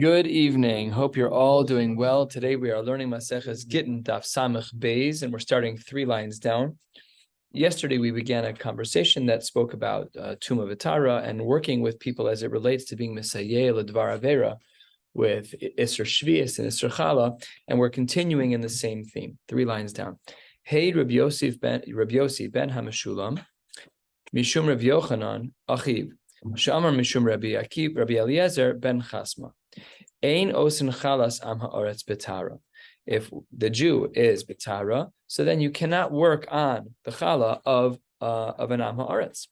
Good evening. Hope you're all doing well. Today we are learning Maseches Gittin Daf Samech Beis, and we're starting 3 lines down. Yesterday we began a conversation that spoke about Tuma V'Tara and working with people as it relates to being Mesayeh L'Dvar Avera with Isser Shvius and Isser Chala, and we're continuing in the same theme. 3 lines down. Hey Rabbi Yossi ben Hamashulam, Mishum Rabbi Yochanan Achiv, Shamar Mishum Rabbi Eliezer ben Chasma. Ein osin chalas am haaretz betara. If the Jew is betara, so then you cannot work on the chala of an am haaretz.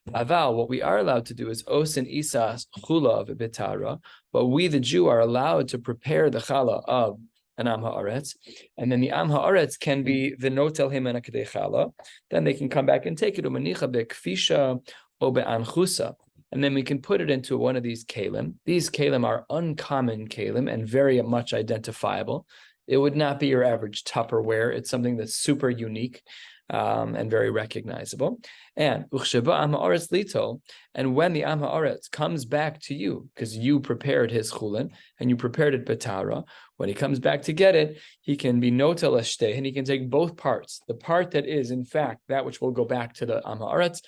Aval, what we are allowed to do is osin isas chula of betara, but we the Jew are allowed to prepare the chala of an am haaretz, and then the am haaretz can be v'notel himena kedei chala. Then they can come back and take it umanicha bekfisha o be'anchusa. And then we can put it into one of these kalim. These kalim are uncommon kalim and very much identifiable. It would not be your average Tupperware. It's something that's super unique and very recognizable. And uchsheba am haaretz lito, and when the am haaretz comes back to you, because you prepared his chulin and you prepared it betara, when he comes back to get it, he can be notel eshteh, and he can take both parts. The part that is, in fact, that which will go back to the am haaretz,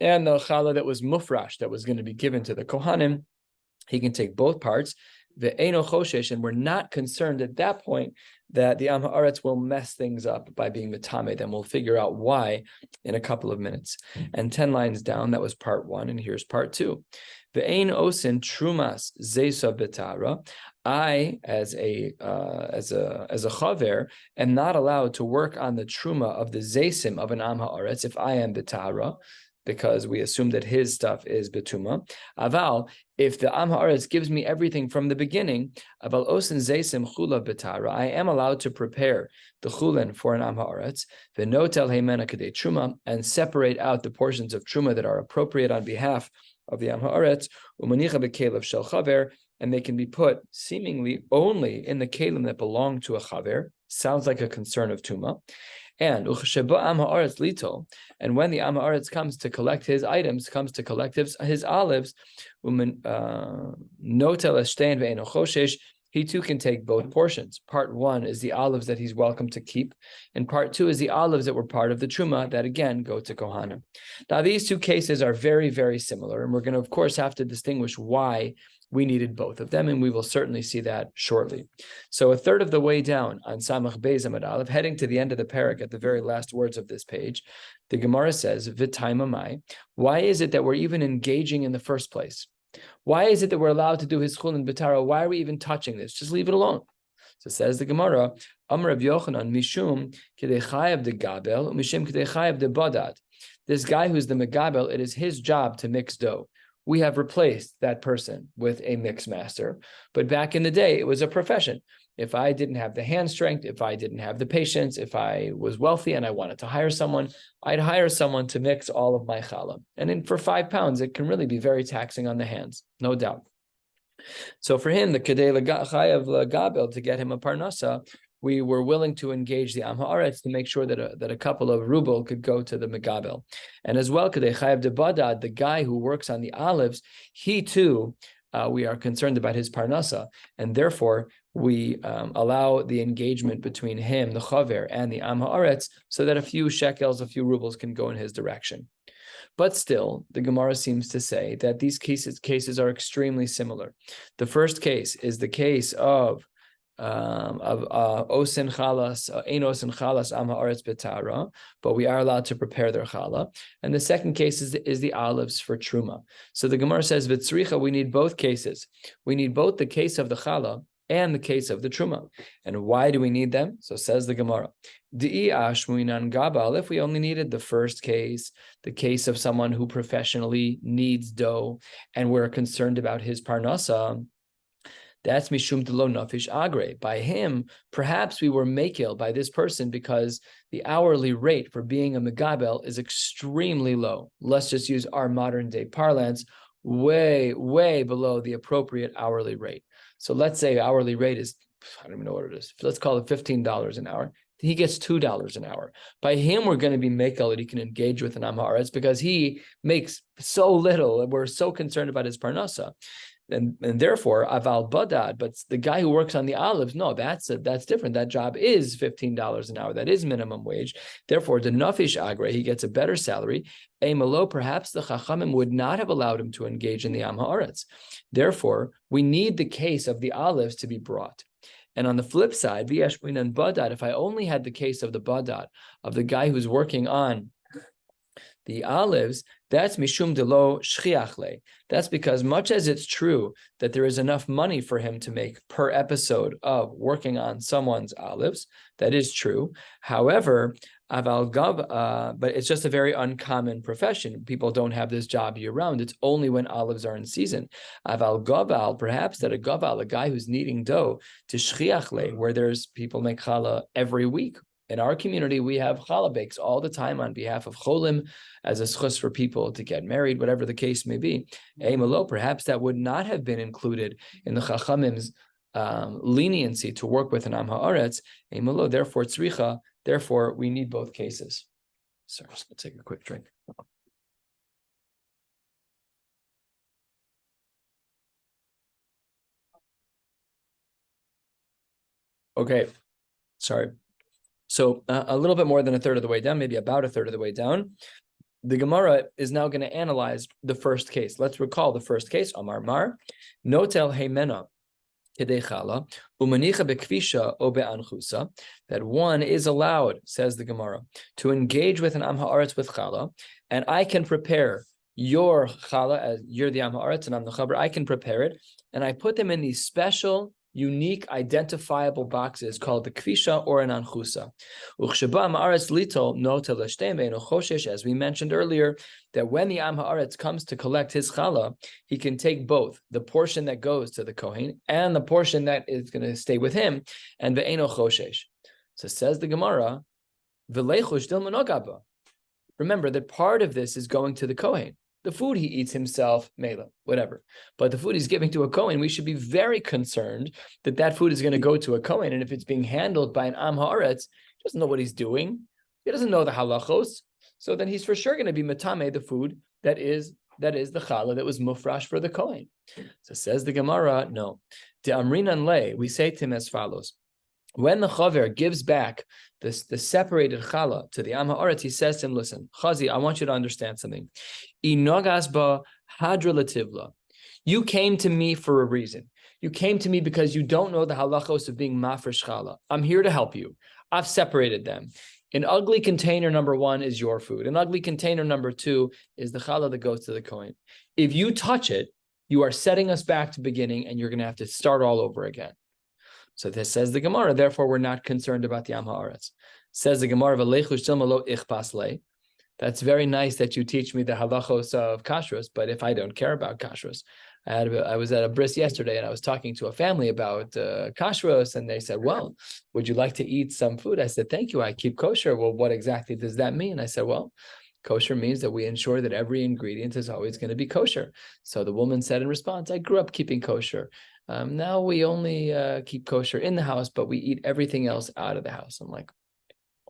and the challah that was mufrash, that was going to be given to the Kohanim, he can take both parts. Ve'eno choshesh, and we're not concerned at that point that the Am Haaretz will mess things up by being metame. Then we'll figure out why in a couple of minutes. And 10 lines down, that was part 1, and here's part 2. Ve'ein osin trumas zeisa betara. I, as a chaver, am not allowed to work on the truma of the zeisim of an Am Haaretz if I am betara, because we assume that his stuff is betuma. Aval, if the Am Haaretz gives me everything from the beginning, aval osin zeisim chula betara, I am allowed to prepare the chulin for an Am Haaretz, v'notel heimena kedei truma, and separate out the portions of truma that are appropriate on behalf of the Am Haaretz, umanicha bekelev shel chaver, and they can be put seemingly only in the kelim that belong to a chaver. Sounds like a concern of tuma. And uchsheba am haaretz lito, and when the am haaretz comes to collect his items, comes to collect his olives, notel eshtein ve'eno choshesh, he too can take both portions. Part 1 is the olives that he's welcome to keep, and part 2 is the olives that were part of the truma that again go to Kohanim. Now these two cases are very, very similar, and we're going to of course have to distinguish why we needed both of them, and we will certainly see that shortly. So a third of the way down on Samach Beis Amud Aleph, heading to the end of the parak at the very last words of this page, the Gemara says, V'taimamai, why is it that we're even engaging in the first place? Why is it that we're allowed to do his chulin betara? Why are we even touching this? Just leave it alone. So says the Gemara, Amar Rabbi Yochanan, Mishum kedei chayav de gabel, Mishum kedei chayav de badad. This guy who's the megabel, it is his job to mix dough. We have replaced that person with a mix master. But back in the day, it was a profession. If I didn't have the hand strength, if I didn't have the patience, if I was wealthy and I wanted to hire someone, I'd hire someone to mix all of my challah. And for 5 pounds, it can really be very taxing on the hands, no doubt. So for him, the kedei chayav legabel, to get him a parnasa, we were willing to engage the Am Haaretz to make sure that a couple of ruble could go to the megabel. And as well, kedei chayav de badad, the guy who works on the olives, he too, we are concerned about his parnasa, and therefore we allow the engagement between him, the chaver, and the Am Haaretz, so that a few shekels, a few rubles can go in his direction. But still, the Gemara seems to say that these cases are extremely similar. The first case is the case of osin chalas, ein osin chalas am haaretz betara, but we are allowed to prepare their challah. And the second case is the olives for truma. So the Gemara says, v'tzricha, we need both cases. We need both the case of the challah and the case of the truma. And why do we need them? So says the Gemara, Di'i ashmuinan gabal, if we only needed the first case, the case of someone who professionally needs dough, and we're concerned about his parnasa, that's mishum delo nafish agre. By him, perhaps we were makil by this person because the hourly rate for being a megabel is extremely low. Let's just use our modern day parlance, way, way below the appropriate hourly rate. So let's say hourly rate is, I don't even know what it is. Let's call it $15 an hour. he gets $2 an hour. By him, we're going to be mekel that he can engage with an am haaretz because he makes so little, and we're so concerned about his parnasa. And therefore, aval badad, but the guy who works on the olives, no, that's different. That job is $15 an hour. That is minimum wage. Therefore, the nafish agre, he gets a better salary. Emelo, perhaps the chachamim would not have allowed him to engage in the am haaretz. Therefore, we need the case of the olives to be brought. And on the flip side, v'yashmin and badad, if I only had the case of the badad, of the guy who's working on the olives, that's mishum delo shchiachle. That's because much as it's true that there is enough money for him to make per episode of working on someone's olives, that is true. However, aval gav, but it's just a very uncommon profession. People don't have this job year round. It's only when olives are in season. Aval gaval, perhaps that a gaval, a guy who's kneading dough to shchiachle, where there's people make challah every week. In our community, we have challah bakes all the time on behalf of cholim as a schus for people to get married, whatever the case may be. Eimelo, perhaps that would not have been included in the chachamim's leniency to work with an am haaretz. Eimelo, therefore tzricha, therefore we need both cases. Sorry, just gonna take a quick drink. Okay, sorry. So a little bit more than a third of the way down, maybe about a third of the way down, the Gemara is now going to analyze the first case. Let's recall the first case, Amar Mar, Notel Heimena Kedechala, Umanicha Bekvisha o Be'anchusa, that one is allowed, says the Gemara, to engage with an Am Haaretz with Chala, and I can prepare your Chala, as you're the Am Haaretz and I'm the Chaber, I can prepare it, and I put them in these special unique identifiable boxes called the kvisha or an anchusa. As we mentioned earlier, that when the am haaretz comes to collect his challah, he can take both the portion that goes to the kohen and the portion that is going to stay with him, and ve'eno choshesh. So says the Gemara, remember that part of this is going to the kohen. The food he eats himself, mela, whatever. But the food he's giving to a Kohen, we should be very concerned that that food is going to go to a Kohen. And if it's being handled by an Am Haaretz, he doesn't know what he's doing. He doesn't know the halachos. So then he's for sure going to be matame, the food that is the challah that was mufrash for the Kohen. So says the Gemara, no. De amrinan le, we say to him as follows. When the chaver gives back the separated challah to the am haaretz, he says to him, listen, Chazi, I want you to understand something. Inogasba hadralativla. You came to me for a reason. You came to me because you don't know the halachos of being mafresh challah. I'm here to help you. I've separated them. An ugly container number one is your food. An ugly container number two is the challah that goes to the kohen. If you touch it, you are setting us back to beginning, and you're going to have to start all over again. So this says the Gemara, therefore we're not concerned about the Am Haaretz. Says the Gemara, that's very nice that you teach me the halachos of kashrus, but if I don't care about kashrus, I was at a bris yesterday and I was talking to a family about kashrus, and they said, well, would you like to eat some food? I said, thank you, I keep kosher. Well, what exactly does that mean? I said, well, kosher means that we ensure that every ingredient is always going to be kosher. So the woman said in response, I grew up keeping kosher. Now we only keep kosher in the house, but we eat everything else out of the house. I'm like,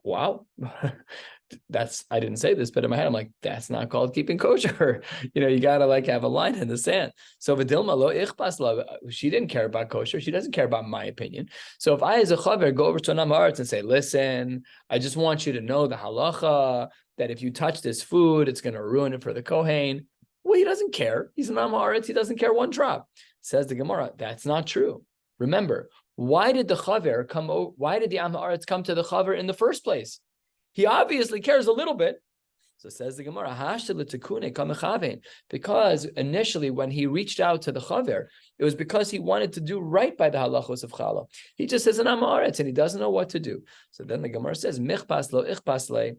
wow, I didn't say this, but in my head, I'm like, that's not called keeping kosher. You got to have a line in the sand. So Vidilma lo ichpas lo, she didn't care about kosher. She doesn't care about my opinion. So if I, as a chaver, go over to an am haaretz and say, listen, I just want you to know the halacha, that if you touch this food, it's going to ruin it for the kohen. Well, he doesn't care. He's an am haaretz. He doesn't care one drop. Says the Gemara, that's not true. Remember, why did the chaver come? Why did the am haaretz come to the chaver in the first place? He obviously cares a little bit. So says the Gemara, because initially when he reached out to the chaver, it was because he wanted to do right by the halachos of challah. He just says an am haaretz and he doesn't know what to do. So then the Gemara says, michpas lo ichpas le.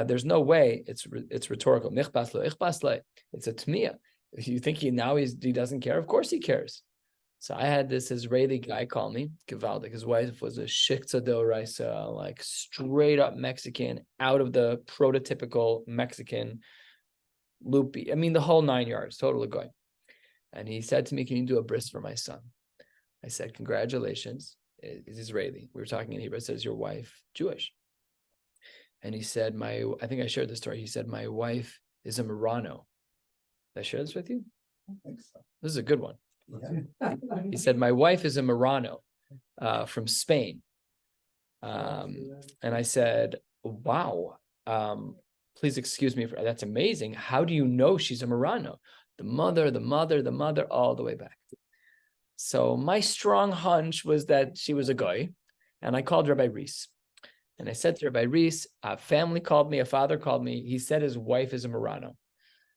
There's no way it's rhetorical. Michpas lo ichpas le. It's a tmiyah. You think he doesn't care? Of course he cares. So I had this Israeli guy call me, Givaldik. His wife was a shikta d'oraisa, like straight up Mexican, out of the prototypical Mexican loopy. I mean, the whole 9 yards, totally going. And he said to me, can you do a bris for my son? I said, congratulations. is Israeli. We were talking in Hebrew. It says, your wife Jewish. And he said, I think I shared this story. He said, my wife is a Marano. Did I share this with you? I think so. This is a good one. Yeah. He said, my wife is a Marano from Spain. And I said, wow, please excuse me for that's amazing. How do you know she's a Marano? The mother, all the way back. So my strong hunch was that she was a goy, and I called Rabbi Reese. And I said to Rabbi Reese, a family called me, a father called me. He said his wife is a Marano.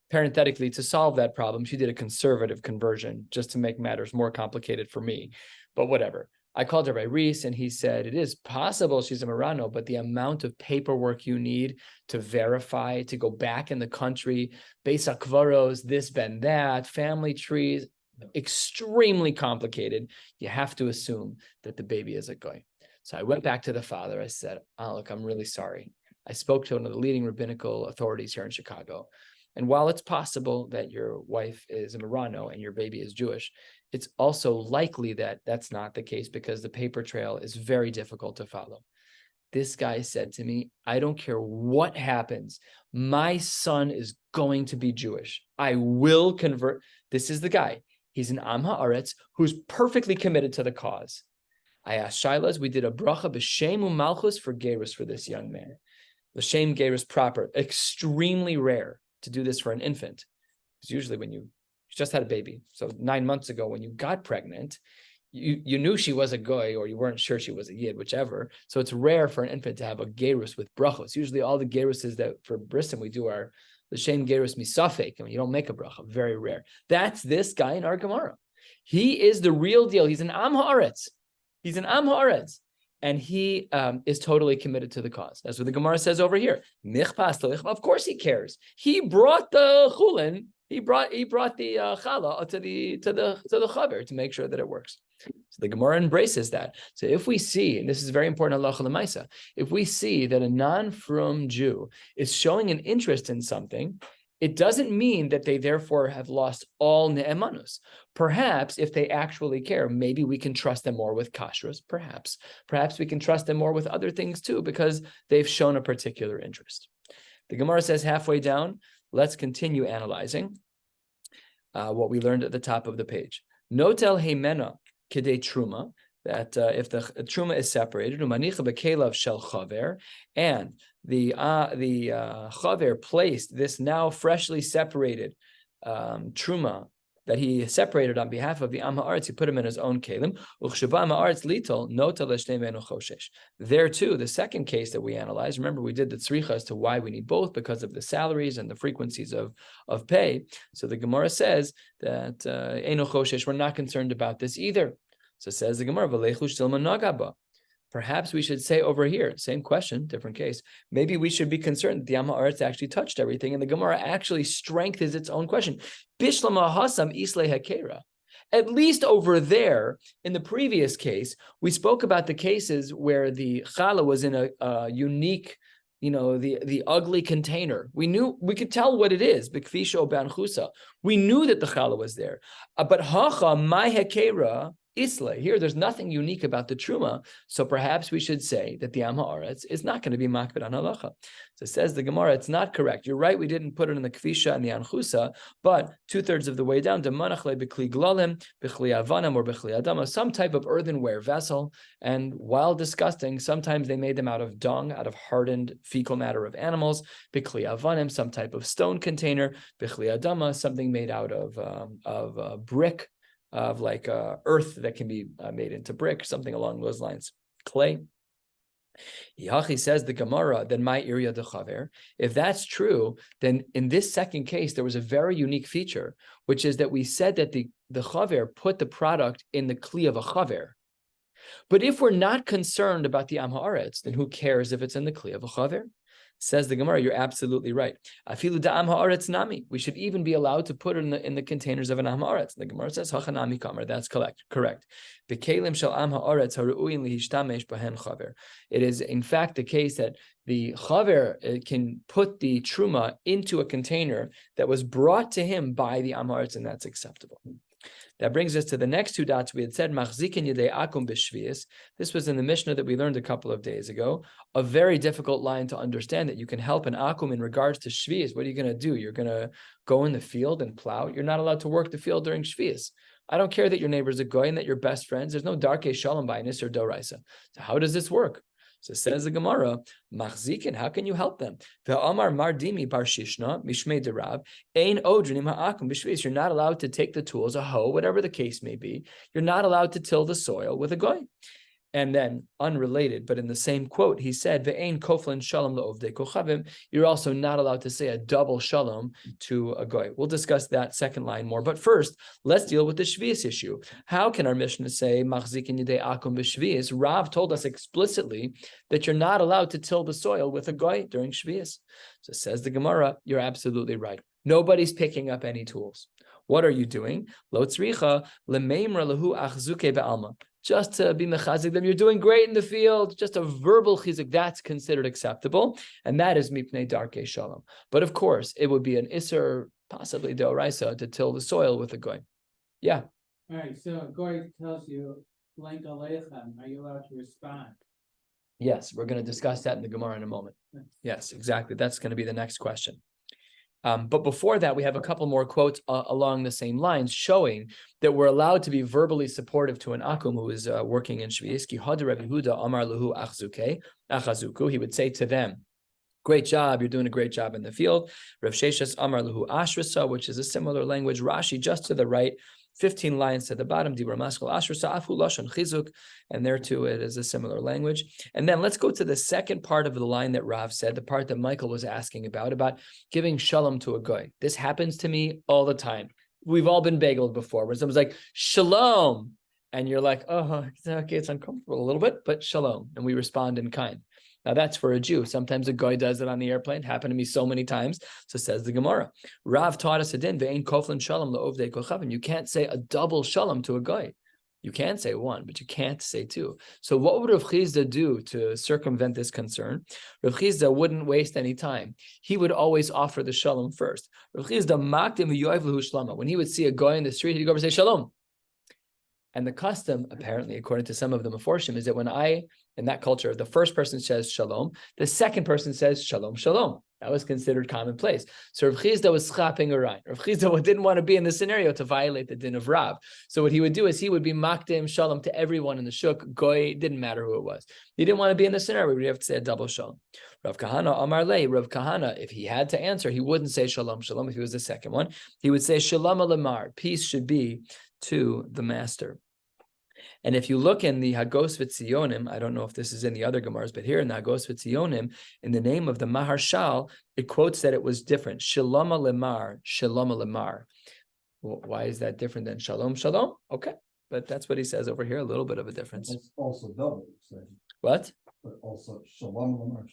Parenthetically, to solve that problem, she did a conservative conversion just to make matters more complicated for me. But whatever. I called Rabbi Reese and he said, it is possible she's a Marano, but the amount of paperwork you need to verify, to go back in the country, Beis HaKvaros, this, ben, that, family trees, extremely complicated. You have to assume that the baby is a goy. So I went back to the father. I said, oh, look, I'm really sorry. I spoke to one of the leading rabbinical authorities here in Chicago. And while it's possible that your wife is a Marano and your baby is Jewish, it's also likely that that's not the case because the paper trail is very difficult to follow. This guy said to me, I don't care what happens. My son is going to be Jewish. I will convert. This is the guy. He's an Am Haaretz who's perfectly committed to the cause. I asked Shilas, we did a bracha b'shem u'malchus for gerus for this young man. L'shem gerus proper, extremely rare to do this for an infant. Because usually when you just had a baby, so 9 months ago when you got pregnant, you knew she was a goy or you weren't sure she was a yid, whichever. So it's rare for an infant to have a gerus with brachos. Usually all the geruses that for brisim we do are l'shem gerus misafek. I mean, you don't make a bracha, very rare. That's this guy in our Gemara. He is the real deal. He's an Am Haaretz. He's an Am Haaretz. And he is totally committed to the cause. That's what the Gemara says over here. Of course he cares. He brought the chulin. He brought the challah to the chaver to make sure that it works. So the Gemara embraces that. So if we see, and this is very important, halacha l'maisa, if we see that a non-frum Jew is showing an interest in something, it doesn't mean that they therefore have lost all ne'emanus. Perhaps if they actually care, maybe we can trust them more with kashrus, perhaps. Perhaps we can trust them more with other things too, because they've shown a particular interest. The Gemara says halfway down, let's continue analyzing what we learned at the top of the page. Notel heimena kedei truma, that if the truma is separated, umanicha bekelav shel chaver, and the chaver placed this now freshly separated truma that he separated on behalf of the Am Haaretz, he put him in his own kelim. There too, the second case that we analyzed, remember we did the tzricha as to why we need both because of the salaries and the frequencies of pay. So the Gemara says that Eino Choshesh, we're not concerned about this either. So says the Gemara, perhaps we should say over here, same question, different case. Maybe we should be concerned that the Am Haaretz actually touched everything, and the Gemara actually strengthens its own question. Bishlama hasam isle hakera. At least over there, in the previous case, we spoke about the cases where the challah was in a unique, the ugly container. We could tell what it is. B'kfisha ban chusa. We knew that the challah was there. But hacha my hakera. Isla. Here, there's nothing unique about the truma, so perhaps we should say that the Am Haaretz is not going to be makbid on halacha. So says the Gemara, it's not correct. You're right, we didn't put it in the kfisha and the anchusa, but 2/3 of the way down, demanachle b'kli glalim, b'kli avanam, or b'kli adama, some type of earthenware vessel, and while disgusting, sometimes they made them out of dung, out of hardened fecal matter of animals, b'kli avanim, some type of stone container, b'kli adama, something made out of brick, of like earth that can be made into brick, something along those lines, clay. Yachi says the Gemara, then my area de chaver. If that's true, then in this second case, there was a very unique feature, which is that we said that the chaver put the product in the kli of a chaver. But if we're not concerned about the Am Haaretz, then who cares if it's in the kli of a chaver? Says the Gemara, you're absolutely right. Afilu da Am Haaretz nami. We should even be allowed to put it in the containers of an Am Haaretz. The Gemara says hachanami kamer. That's correct. Bekelim shel Am Haaretz haru'in lihishtamesh b'hen chaver. It is in fact the case that the chaver can put the truma into a container that was brought to him by the Am Haaretz, and that's acceptable. That brings us to the next two dots. We had said, Machzikin yedei akum b'shvius. This was in the Mishnah that we learned a couple of days ago. A very difficult line to understand, that you can help an akum in regards to shvius. What are you going to do? You're going to go in the field and plow. You're not allowed to work the field during shvius. I don't care that your neighbor's a goy and that you're best friends. There's no darkei shalom by Nisr Doraisa. So how does this work? So says the Gemara, Machzikin, how can you help them? Ve'amar mardimi bar shishna mishmei derav ein odrinim ha'akum b'shvius. You're not allowed to take the tools, a hoe, whatever the case may be. You're not allowed to till the soil with a goy. And then, unrelated, but in the same quote, he said, "Ve'ein koflin shalom la'ovdei kochavim." You're also not allowed to say a double shalom to a goy. We'll discuss that second line more. But first, let's deal with the shvius issue. How can our Mishnah say machzikin yidei akum b'shvius? Rav told us explicitly that you're not allowed to till the soil with a goy during shvius. So says the Gemara, you're absolutely right. Nobody's picking up any tools. What are you doing? Lo tzricha lemeimra lahu achzuke be'alma. Just to be mechazik them, you're doing great in the field. Just a verbal chizuk, that's considered acceptable, and that is mipnei darkei shalom. But of course, it would be an iser, possibly deoraisa, to till the soil with a goy. Yeah. All right, so a goy tells you, blank aleichem, are you allowed to respond? Yes, we're going to discuss that in the Gemara in a moment. Yes, exactly. That's going to be the next question. But before that, we have a couple more quotes along the same lines, showing that we're allowed to be verbally supportive to an akum who is working in shvius. Ki had Rabbi Yehuda amar lahu achazuku. He would say to them, "Great job! You're doing a great job in the field." Rav Sheshes amar lahu ashrasa, which is a similar language. Rashi just to the right, 15 lines to the bottom, Dibra Maskal Ashrasa Afu Lashon Chizuk, and there too it is a similar language. And then let's go to the second part of the line that Rav said, the part that Michael was asking about giving shalom to a goy. This happens to me all the time. We've all been bageled before, where someone's like, shalom, and you're like, oh, okay, it's uncomfortable a little bit, but shalom, and we respond in kind. Now that's for a Jew. Sometimes a goy does it on the airplane. Happened to me so many times. So says the Gemara. Rav taught us a din, ve'ein koflin shalom la'ovdei kochavim. You can't say a double shalom to a goy. You can say one, but you can't say two. So what would Rav Chizda do to circumvent this concern? Rav Chizda wouldn't waste any time. He would always offer the shalom first. Rav Chizda makdim v'yoiv lahu shlama. When he would see a goy in the street, he'd go over and say shalom. And the custom, apparently, according to some of the Meforshim, is that when in that culture, the first person says shalom, the second person says shalom, shalom. That was considered commonplace. So Rav Chizda was schapping around. Rav Chizda didn't want to be in the scenario to violate the din of Rav. So what he would do is he would be makdim shalom to everyone in the shuk. Goy, didn't matter who it was. He didn't want to be in the scenario where we have to say a double shalom. Rav Kahana Amar Le, Rav Kahana, if he had to answer, he wouldn't say shalom, shalom if he was the second one. He would say shalom alamar, peace should be to the master. And if you look in the Hagos V'Tzionim, I don't know if this is in the other Gemaras, but here in the Hagos V'Tzionim, in the name of the Maharshal, it quotes that it was different. Shalom alemar, shalom alemar. Well, why is that different than shalom, shalom? Okay, but that's what he says over here, a little bit of a difference. It's also double. So, What? but also shalom lamar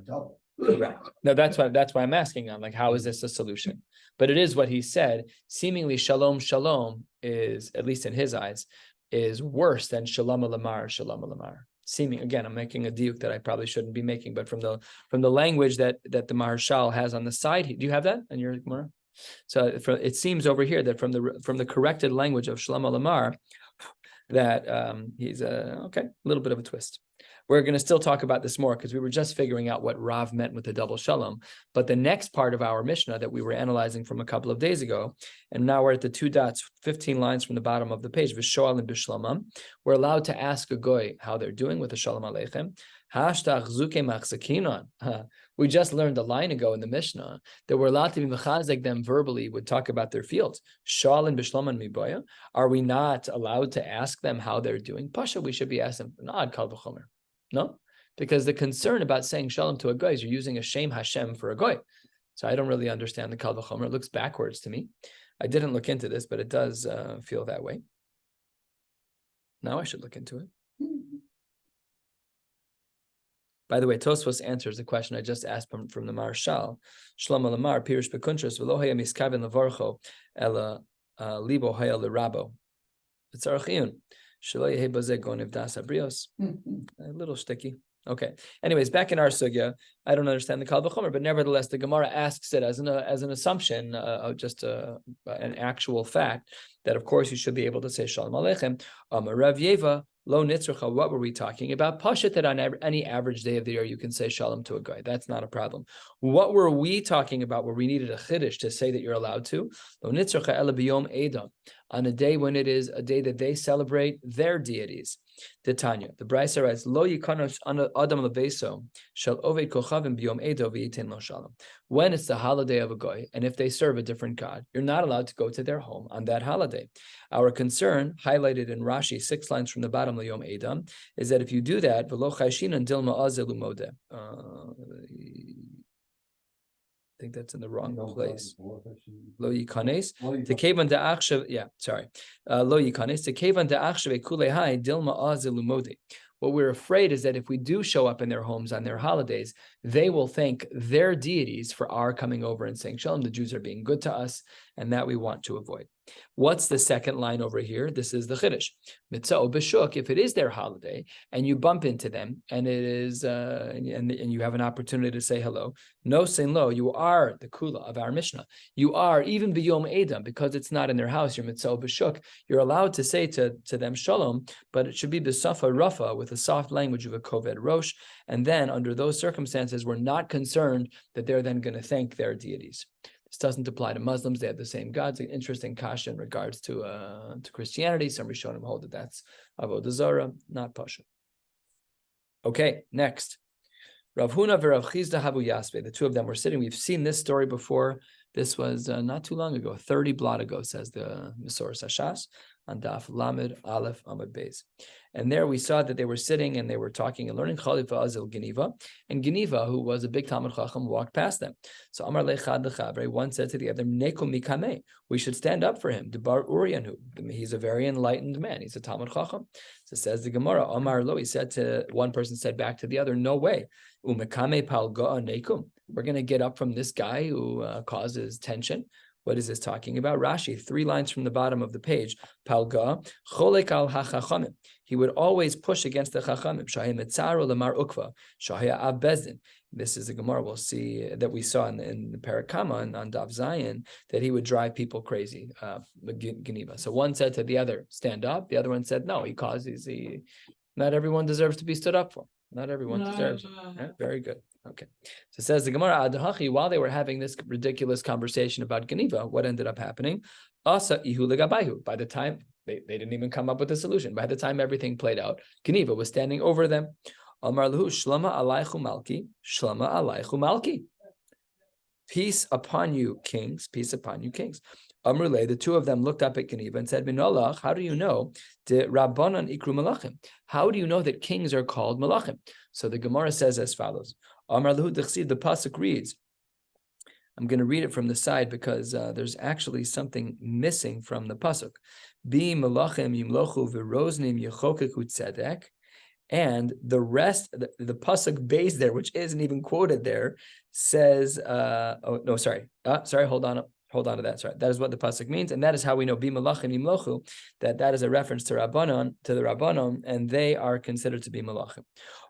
double. Correct. No, that's why I'm asking. I'm like, how is this a solution? But it is what he said. Seemingly, shalom, shalom is, at least in his eyes, is worse than shalom alamar, shalom alamar. Seeming, again, I'm making a diuk that I probably shouldn't be making, but from the language that the Maharshal has on the side, do you have that in your Gemara? So it seems over here that from the corrected language of shalom alamar, that he's a little bit of a twist. We're going to still talk about this more because we were just figuring out what Rav meant with the double shalom. But the next part of our Mishnah that we were analyzing from a couple of days ago, and now we're at the two dots, 15 lines from the bottom of the page, V'shoal and b'shlamam, we're allowed to ask a goy how they're doing with the shalom aleichem. Hashtag zuke machzakinon. We just learned a line ago in the Mishnah that we're allowed to be mechazek them verbally, would talk about their fields. Shal and b'shloman miboya. Are we not allowed to ask them how they're doing? Pasha, we should be asking them, not kal v'chomer. No, because the concern about saying shalom to a goy is you're using a shem Hashem for a goy. So I don't really understand the kal v'chomer. It looks backwards to me. I didn't look into this, but it does feel that way. Now I should look into it. By the way, Tosfos answers the question I just asked from the Maharshal. Shlomo Lamar, Pirush Bekuntras, V'lo haya miskaven levarcho, ela libo haya lerabo. It's archiyun. Shelo yehe bazeh gonev das abrios. A little sticky. Okay. Anyways, back in our sugya, I don't understand the kal v'chomer, but nevertheless, the Gemara asks it as an assumption, just an actual fact that of course you should be able to say shalom aleichem. Rav Yeva lo nitzrucha. What were we talking about? Pashat that on any average day of the year you can say shalom to a guy. That's not a problem. What were we talking about? Where we needed a chiddush to say that you're allowed to? Lo nitzrucha ela b'yom edom, on a day when it is a day that they celebrate their deities. The Tanya, the Brisa writes, "Lo yikanos adam lebeso shel oved kochavim b'yom edo v'yitin lo shalom." When it's the holiday of a goy, and if they serve a different god, you're not allowed to go to their home on that holiday. Our concern, highlighted in Rashi, 6 lines from the bottom, Yom Edom, is that if you do that, v'lo chayshinan dilma azelu modeh. I think that's in the wrong place. Lo yikanes to kevan de'achshav. Yeah, sorry. Lo yikanes to kevan de'achshav ekulehai dilma azelu modeh. What we're afraid is that if we do show up in their homes on their holidays, they will thank their deities for our coming over and saying shalom. The Jews are being good to us, and that we want to avoid. What's the second line over here? This is the chiddush. Mitzah b'shuk. If it is their holiday and you bump into them, and it is, and you have an opportunity to say hello, no saying lo. You are the kula of our Mishnah. You are even b'yom edom, because it's not in their house. You're mitzah b'shuk. You're allowed to say to them shalom, but it should be b'safa rafa, with a soft language of a koved rosh. And then under those circumstances, we're not concerned that they're then going to thank their deities. This doesn't apply to Muslims. They have the same gods. An interesting kasha in regards to Christianity. Some Rishonim hold that that's avodah zarah, not pasha. Okay, next. Rav Huna v'Rav Chizda habu yasve. The two of them were sitting. We've seen this story before. This was not too long ago, 30 blot ago, says the Mesoras Hashas, on Daf Lamed Aleph Amud Beis. And there we saw that they were sitting and they were talking and learning Chalifa Azil Geniva. And Geniva, who was a big Talmud Chacham, walked past them. So Amar Lechad Lechavre, one said to the other, Nekum Mikame, we should stand up for him. Debar Urianu, he's a very enlightened man. He's a Talmud Chacham. So says the Gemara, Amar Lo, he said to one person, said back to the other, no way. Umekame Palgoa Nekum. We're going to get up from this guy who causes tension. What is this talking about? Rashi, 3 lines from the bottom of the page. Palga, cholek al hachachamim. He would always push against the chachamim. Shahim etzaru lemar ukva. Shahia ab bezdin. This is the Gemara we'll see that we saw in the Parakama on Daf Zion, that he would drive people crazy. Geniva. So one said to the other, stand up. The other one said, no, he causes. Not everyone deserves to be stood up for. Not everyone deserves. Yeah, very good. Okay. So it says the Gemara, Adahachi, while they were having this ridiculous conversation about Geniva, what ended up happening? Asa ihu legabayhu. By the time they didn't even come up with a solution. By the time everything played out, Geniva was standing over them. Amar lahu, Shlama alaychu malki, Shlama alaychu malki. Peace upon you, kings, peace upon you, kings. Amrulay, the two of them looked up at Geniva and said, Minolach, how do you know the Rabbanan ikru malachim? How do you know that kings are called malachim? So the Gemara says as follows. Amar lahu d'chsiv, the pasuk reads, I'm going to read it from the side because there's actually something missing from the pasuk. Bi malachim yimlochu v'roznim yechokeku tzedek. And the rest, the pasuk base there, which isn't even quoted there, says, hold on to that. Sorry, that is what the pasuk means, and that is how we know bimalachim imlochu, that is a reference to Rabbanon, to the Rabbanon, and they are considered to be malachim.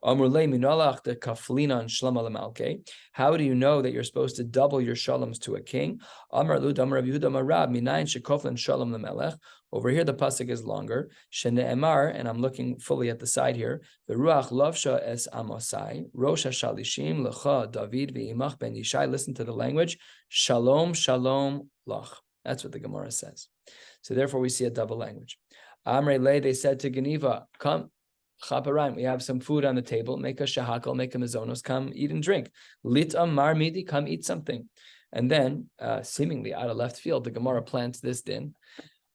Amrulei minalach de kaflinan shlama lemalke. How do you know that you're supposed to double your shaloms to a king? Amar lud amar Rav Yehuda amar Rab minayin shekoflan shalom lemelech. Over here, the pasuk is longer. Shene'emar, and I'm looking fully at the side here. V'ruach lovsha es amosai, rosh hashalishim lecha David v'imach ben Yishai. Listen to the language. Shalom, shalom, lach. That's what the Gemara says. So therefore, we see a double language. Amrei le, they said to Geniva, come, chaparayim, we have some food on the table. Make a shahakal, make a mazonos, come eat and drink. Litam mar midi, come eat something. And then, seemingly out of left field, the Gemara plants this din.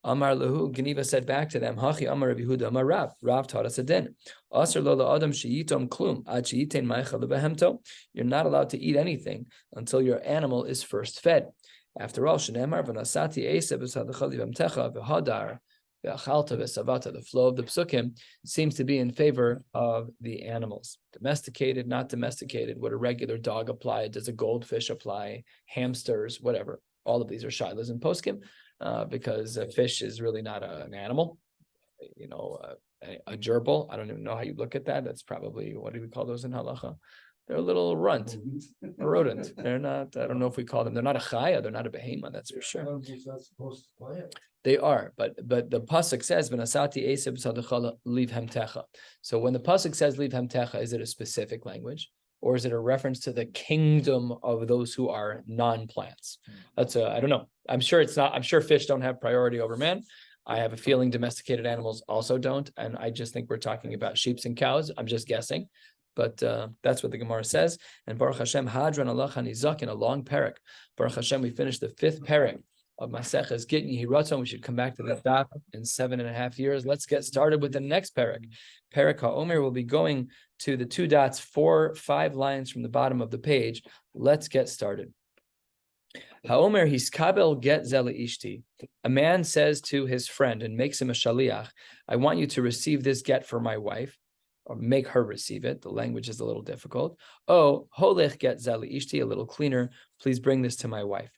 Amar lahu, Geniva said back to them, Hachi Amar Rav Yehuda Amar Rav. Rav taught us a din. Asr lo la'adam sheyitom klum ad sheyitain ma'echad lebehemto. You're not allowed to eat anything until your animal is first fed. After all, shenemar v'nasati esev v'sadachal yivamtecha v'hadar v'achalta v'savata. The flow of the psukim seems to be in favor of the animals. Domesticated, not domesticated. Would a regular dog apply? Does a goldfish apply? Hamsters, whatever. All of these are shilas and poskim. Because a fish is really not an animal. a gerbil. I don't even know how you look at that. That's probably, what do we call those in halacha? They're a little runt, a rodent. They're not, I don't know if we call them, they're not a chaya, they're not a behemoth, that's for sure. They are, but the pasuk says, "V'nasati eseb sadachal leave hemtecha." So when the pasuk says leave hemtecha, is it a specific language, or is it a reference to the kingdom of those who are non-plants? That's I don't know. I'm sure it's not. I'm sure fish don't have priority over man. I have a feeling domesticated animals also don't, and I just think we're talking about sheep and cows. I'm just guessing. But that's what the Gemara says. And Baruch Hashem, Hadran Allah Nizak in a long parak. Baruch Hashem, we finished the 5th parak of Maseches Gittin Yehiratzon. We should come back to the Daf in 7.5 years. Let's get started with the next parak. Parak HaOmer will be going to the 2 dots, 4-5 lines from the bottom of the page. Let's get started. HaOmer hiskabel get zeli ishti. A man says to his friend and makes him a shaliach, I want you to receive this get for my wife, or make her receive it. The language is a little difficult. Oh, holech get zali ishti, a little cleaner. Please bring this to my wife.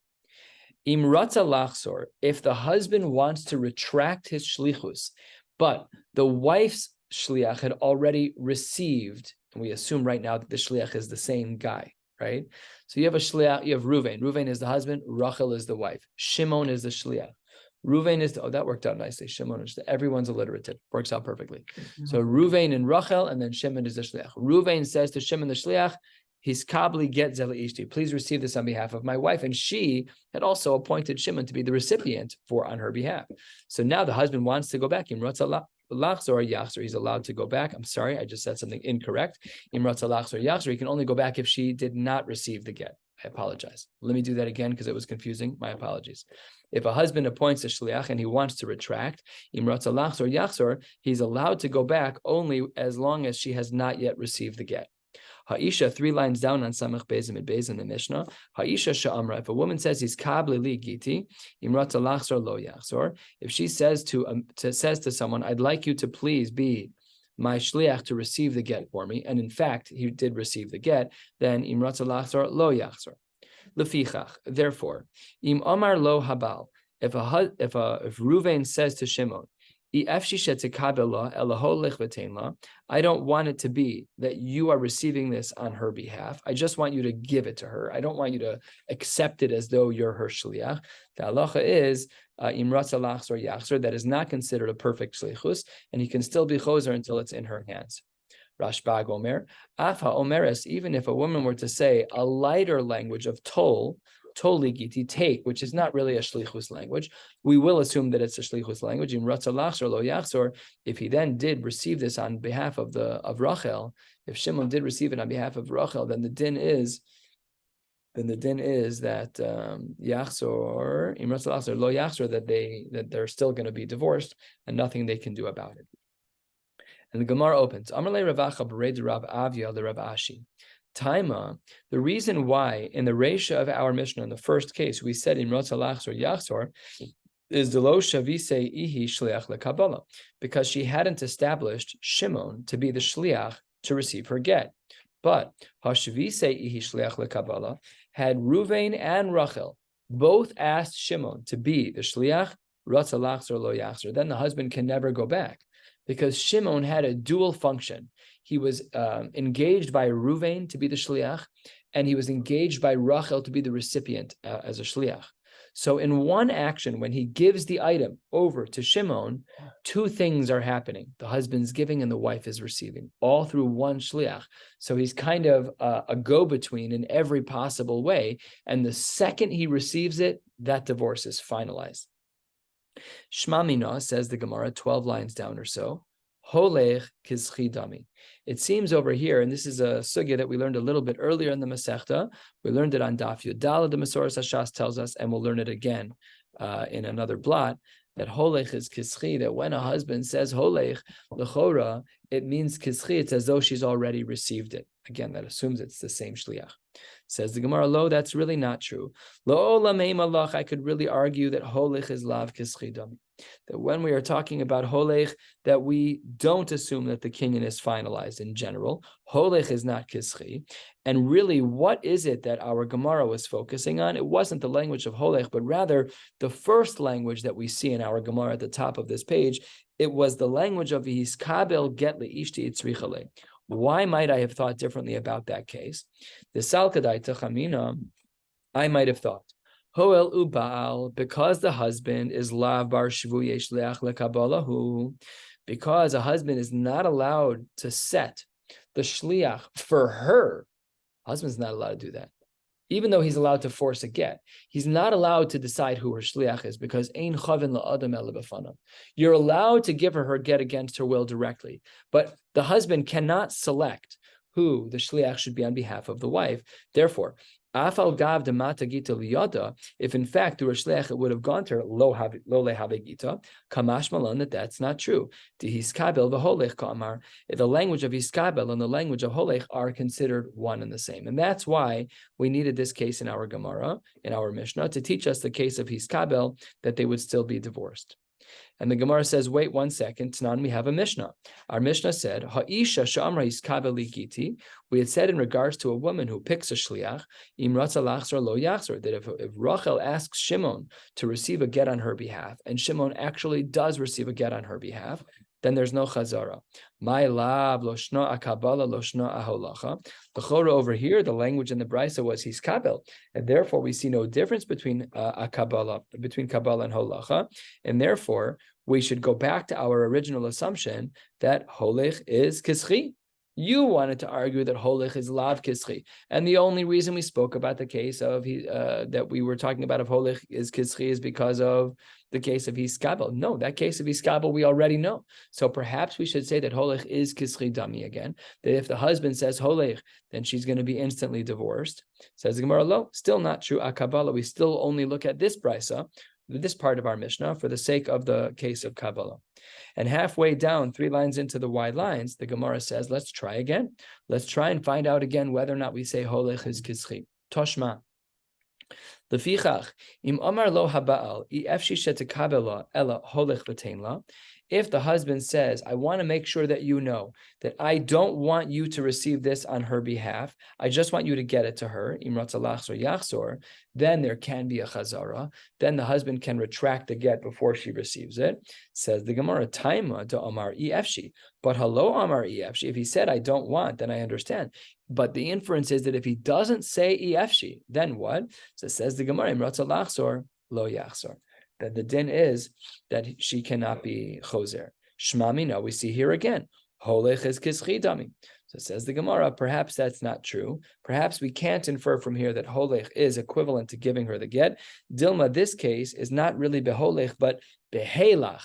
Im ratza lachsor, if the husband wants to retract his shlichus, but the wife's shliach had already received, and we assume right now that the shliach is the same guy, right? So you have a shliach, you have Ruvain. Ruvain is the husband, Rachel is the wife. Shimon is the shliach. Ruvain is that worked out nicely. Shimon is everyone's alliterative, works out perfectly. So Ruvain and Rachel, and then Shimon is the shliach. Ruvain says to Shimon the shliach, "His kabli get zeli ishti. Please receive this on behalf of my wife." And she had also appointed Shimon to be the recipient on her behalf. So now the husband wants to go back. Imratza lachzor yachzor. He's allowed to go back. I'm sorry, I just said something incorrect. Imratza lachzor yachzor. He can only go back if she did not receive the get. I apologize. Let me do that again because it was confusing. My apologies. If a husband appoints a shliach and he wants to retract, imratza lachzor yachzor, he's allowed to go back only as long as she has not yet received the get. Ha'isha, 3 lines down on Samach Beis and Beis in the Mishnah. Ha'isha sha'amra. If a woman says he's kabli li giti, imratza lachzor lo yachzor. If she says to someone, I'd like you to please be my shliach to receive the get for me, and in fact he did receive the get, then imratza lachzor lo yachzor. Lefichach. Therefore, im amar lo habal. If Ruvain says to Shimon, I don't want it to be that you are receiving this on her behalf. I just want you to give it to her. I don't want you to accept it as though you're her shliach. The halacha is imratza lachzor yachzor. That is not considered a perfect shlichus, and he can still be choser until it's in her hands. Rashbag Omer, Afa Omeres, even if a woman were to say a lighter language of tol ligiti, take, which is not really a shlichus language, we will assume that it's a shlichus language. In ratza lachzor lo yachzor, if he then did receive this on behalf of Rachel, if Shimon did receive it on behalf of Rachel, then the din is that yachzor, in ratza lachzor lo yachzor, that they're still going to be divorced and nothing they can do about it. And the Gemara opens. Amarle Ravacha b'reid Rav Avia the Rav Ashi. Taima, the reason why in the Reisha of our Mishnah in the first case we said in Ratza Lachzor Yachzor is the lo shavise ihi shliach lekabbalah, because she hadn't established Shimon to be the shliach to receive her get. But hashavise ihi shliach lekabbalah, had Ruvain and Rachel both asked Shimon to be the shliach, Ratza Lachzor lo yachzor, then the husband can never go back. Because Shimon had a dual function. He was engaged by Ruvain to be the shliach, and he was engaged by Rachel to be the recipient as a shliach. So in one action, when he gives the item over to Shimon, 2 things are happening. The husband's giving and the wife is receiving, all through one shliach. So he's kind of a go-between in every possible way. And the second he receives it, that divorce is finalized. Shma Mina, says the Gemara, 12 lines down or so, Holech kizchi dami. It seems over here, and this is a sugya that we learned a little bit earlier in the Masechta. We learned it on Daf Yudala, the Masoras Hashas tells us, and we'll learn it again in another blot, that Holech is kizchi, that when a husband says Holech, l'chora, it means kizchi, it's as though she's already received it. Again, that assumes it's the same shliach. Says the Gemara, lo, that's really not true. Lo olamei malach, I could really argue that holech is lav kischidam. That when we are talking about holech, that we don't assume that the kinyan is finalized in general. Holech is not kischi. And really, what is it that our Gemara was focusing on? It wasn't the language of holech, but rather the first language that we see in our Gemara at the top of this page it was the language of Hiskabel get leishti itzrichale. Why might I have thought differently about that case? The Salkadai Tachamina, I might have thought, Hoel Ubal, because the husband is lav bar shvu yeshleach lekabalahu, because a husband is not allowed to set the shliach for her. Husband's not allowed to do that. Even though he's allowed to force a get, he's not allowed to decide who her shliach is because ein chavin la'adam ele b'fanav. You're allowed to give her get against her will directly, but the husband cannot select who the shliach should be on behalf of the wife. Therefore, afal gav de mata gita liyada, if in fact through a shliach it would have gone to her lo lehave gita, kamash malan that's not true. The hiskabel v'holech ka'amar, the language of hiskabel and the language of holech are considered one and the same, and that's why we needed this case in our Gemara, in our Mishnah, to teach us the case of hiskabel, that they would still be divorced. And the Gemara says, wait 1 second, Tanan, we have a Mishnah. Our Mishnah said, Ha'isha sha'amra hiskabeli giti. We had said in regards to a woman who picks a shliach, im ratza lachzor lo yachzor, that if Rachel asks Shimon to receive a get on her behalf, and Shimon actually does receive a get on her behalf, then there's no chazara. My lab loshna akabala loshna aholacha. The chora over here, the language in the brisa was hiskabel, and therefore we see no difference between akabala, between kabbalah and holacha, and therefore we should go back to our original assumption that holech is kischi. You wanted to argue that holech is lav kischi, and the only reason we spoke about the case of that we were talking about of holech is kischi is because of the case of hiskabel. No, that case of hiskabel we already know. So perhaps we should say that holech is kischi dami again. That if the husband says holech, then she's going to be instantly divorced. Says the Gemara, lo, still not true. Akabala, we still only look at this brisa, this part of our Mishnah, for the sake of the case of Kabbalah. And halfway down, 3 lines into the wide lines, the Gemara says, let's try again. Let's try and find out again whether or not we say holech is kischi. Toshma. Lefichach, im amar lo haba'al, efshi shetekabela ela holech v'tein. If the husband says, I want to make sure that you know that I don't want you to receive this on her behalf, I just want you to get it to her, then there can be a chazara. Then the husband can retract the get before she receives it. Says the Gemara, Taima to Amar efshi. But hello, Amar efshi. If he said, I don't want, then I understand. But the inference is that if he doesn't say efshi, then what? So it says the Gemara, lo yachzor. That the din is that she cannot be choser. Shmami, no, we see here again, holech is kischi dami. So it says the Gemara, perhaps that's not true. Perhaps we can't infer from here that holech is equivalent to giving her the get. Dilma, this case is not really beholech, but behelach.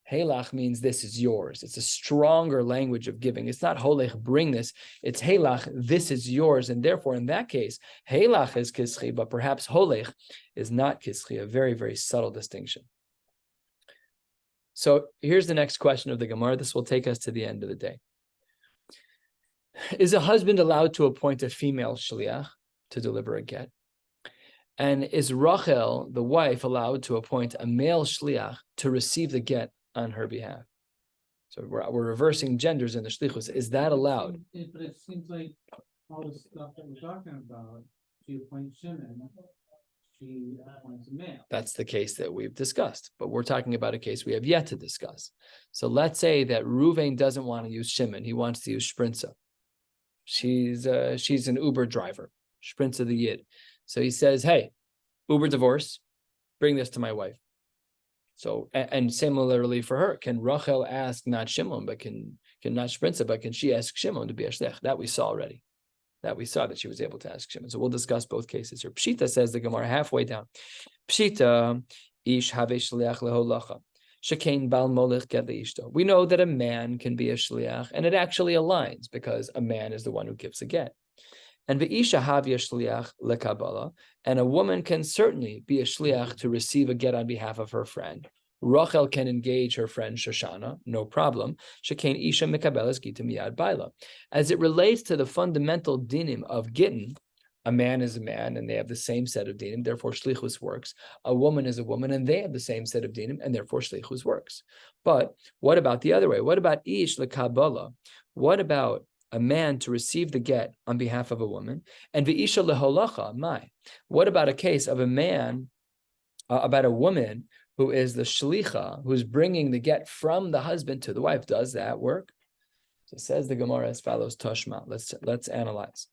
Helach means this is yours. It's a stronger language of giving. It's not holech, bring this. It's helach, this is yours. And therefore, in that case, helach is kischi, but perhaps holech is not kischi, a very, very subtle distinction. So here's the next question of the Gemara. This will take us to the end of the day. Is a husband allowed to appoint a female shliach to deliver a get? And is Rachel, the wife, allowed to appoint a male shliach to receive the get on her behalf? So we're reversing genders in the shlichus. Is that allowed? But it seems like all the stuff that we're talking about, she appoints Shimon, she appoints a male. That's the case that we've discussed, but we're talking about a case we have yet to discuss. So let's say that Ruvain doesn't want to use Shimon. He wants to use Shprinza. She's an Uber driver, Shprinza the Yid. So he says, hey, Uber divorce, bring this to my wife. So, and similarly for her, can Rachel ask not Shimon, but can not Shprinza, but can she ask Shimon to be a shlech? That we saw already. That we saw that she was able to ask Shimon. So we'll discuss both cases here. Pshita, says the Gemara halfway down. Pshita, ish have shliach leholacha. Shekain bal molech get leishto. We know that a man can be a shliach, and it actually aligns because a man is the one who gives a get. And ve'isha havya shliach lekabala, and a woman can certainly be a shliach to receive a get on behalf of her friend. Rachel can engage her friend Shoshana, no problem. Shekain isha mekabelas gitim yad baila. As it relates to the fundamental dinim of Gittin, a man is a man and they have the same set of dinim, therefore shlichus works. A woman is a woman and they have the same set of dinim, and therefore shlichus works. But what about the other way? What about ish lekabala? What about a man to receive the get on behalf of a woman? And ve'isha leholacha, my. What about a case of a man, about a woman who is the shlicha, who's bringing the get from the husband to the wife, does that work? So says the Gemara as follows, Toshma. Let's analyze.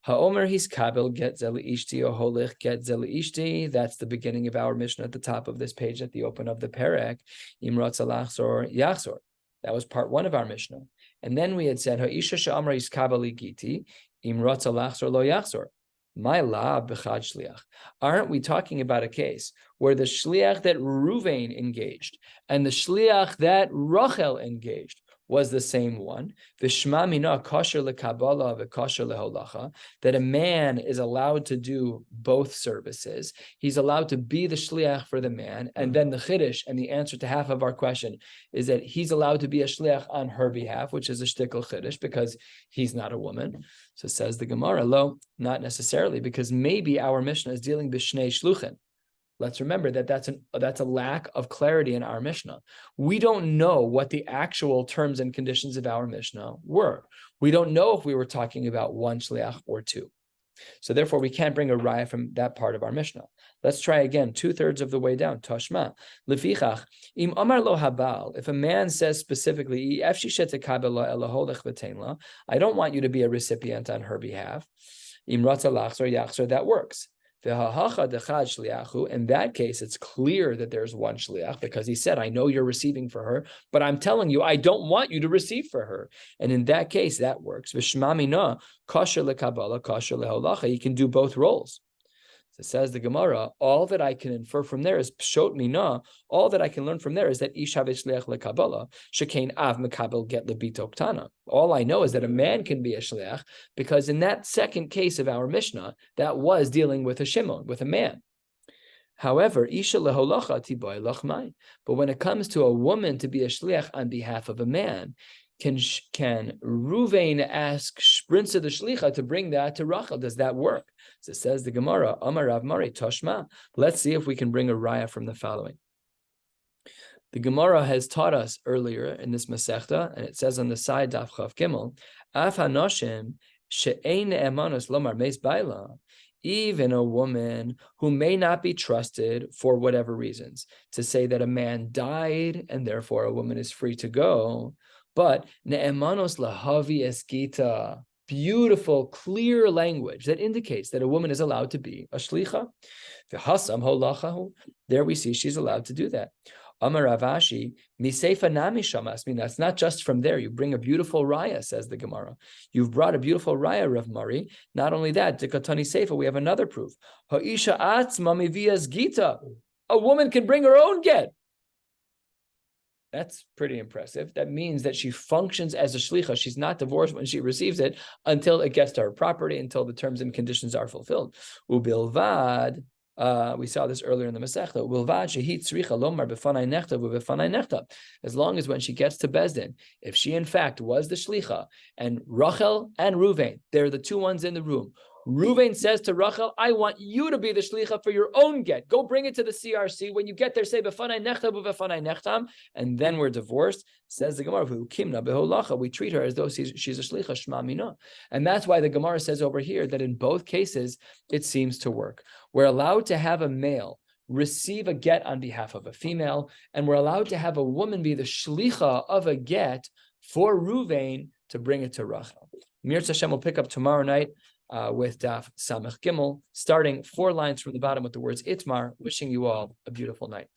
Ha'omer his kabel get zeli ishti or holich get zeli ishti. That's the beginning of our Mishnah at the top of this page at the open of the perek. Imrat salachsor yachsor. That was part one of our Mishnah. And then we had said ha'isha she'amar his kabel giti imrat salachsor lo yachsor. My la b'chad shliach. Aren't we talking about a case where the shliach that Ruvain engaged and the shliach that Rachel engaged was the same one? V'shma mina kosher lekabala v'kosher leholacha. That a man is allowed to do both services. He's allowed to be the shliach for the man, and then the chiddush and the answer to half of our question is that he's allowed to be a shliach on her behalf, which is a shtickle chiddush because he's not a woman. So says the Gemara, lo, not necessarily, because maybe our Mishnah is dealing b'shnei shluchin. Let's remember that that's a lack of clarity in our Mishnah. We don't know what the actual terms and conditions of our Mishnah were. We don't know if we were talking about one shliach or two. So therefore, we can't bring a raya from that part of our Mishnah. Let's try again, 2/3 of the way down. Toshma. Lefichach, im amar lo habal, if a man says specifically, I don't want you to be a recipient on her behalf, im ratzalachs or yachsor, that works. In that case, it's clear that there's one shliach because he said, I know you're receiving for her, but I'm telling you, I don't want you to receive for her. And in that case, that works. He can do both roles. So says the Gemara, all that I can infer from there is pshot mina. All that I can learn from there is that ish shliach lekabala shekain av mekabel get lebitoktana. All I know is that a man can be a shliach because in that second case of our Mishnah, that was dealing with a shimon, with a man. However, isha leholacha tiboy lachmai. But when it comes to a woman to be a shliach on behalf of a man, can Ruvain ask Shprinza the Shlicha to bring that to Rachel? Does that work? So it says the Gemara, Amar Rav Mari Toshma. Let's see if we can bring a raya from the following. The Gemara has taught us earlier in this Masechta, and it says on the side Daf Chav Gimel, Af hanoshim she'ein emanos lomar meis baila. Even a woman who may not be trusted for whatever reasons, to say that a man died and therefore a woman is free to go. But ne'emanos lahavi eskita, beautiful, clear language that indicates that a woman is allowed to be a shlicha. V'hasam holachahu, there we see she's allowed to do that. Amar Ravashi, miseifa nami shamas. I mean, that's not just from there. You bring a beautiful raya, says the Gemara. You've brought a beautiful raya, Rav Mari. Not only that, Dikatani Seifa, we have another proof. Ha'isha atzma mivias gita. A woman can bring her own get. That's pretty impressive. That means that she functions as a shlicha. She's not divorced when she receives it until it gets to her property, until the terms and conditions are fulfilled. Ubilvad, we saw this earlier in the Masechta. Ubilvad shehit tzricha lomar b'fanai nechtav u'b'fanai nechtav. As long as when she gets to Bezdin, if she in fact was the shlicha, and Rachel and Ruvain, they're the two ones in the room. Ruvain says to Rachel, I want you to be the shlicha for your own get. Go bring it to the CRC. When you get there, say, b'fanai nechtam b'fanai nechtam, and then we're divorced. Says the Gemara, we treat her as though she's a shlicha shma mina. And that's why the Gemara says over here that in both cases, it seems to work. We're allowed to have a male receive a get on behalf of a female, and we're allowed to have a woman be the shlicha of a get for Ruvain to bring it to Rachel. Mir Hashem will pick up tomorrow night with Daf Samech Gimel, starting 4 lines from the bottom with the words Itmar, wishing you all a beautiful night.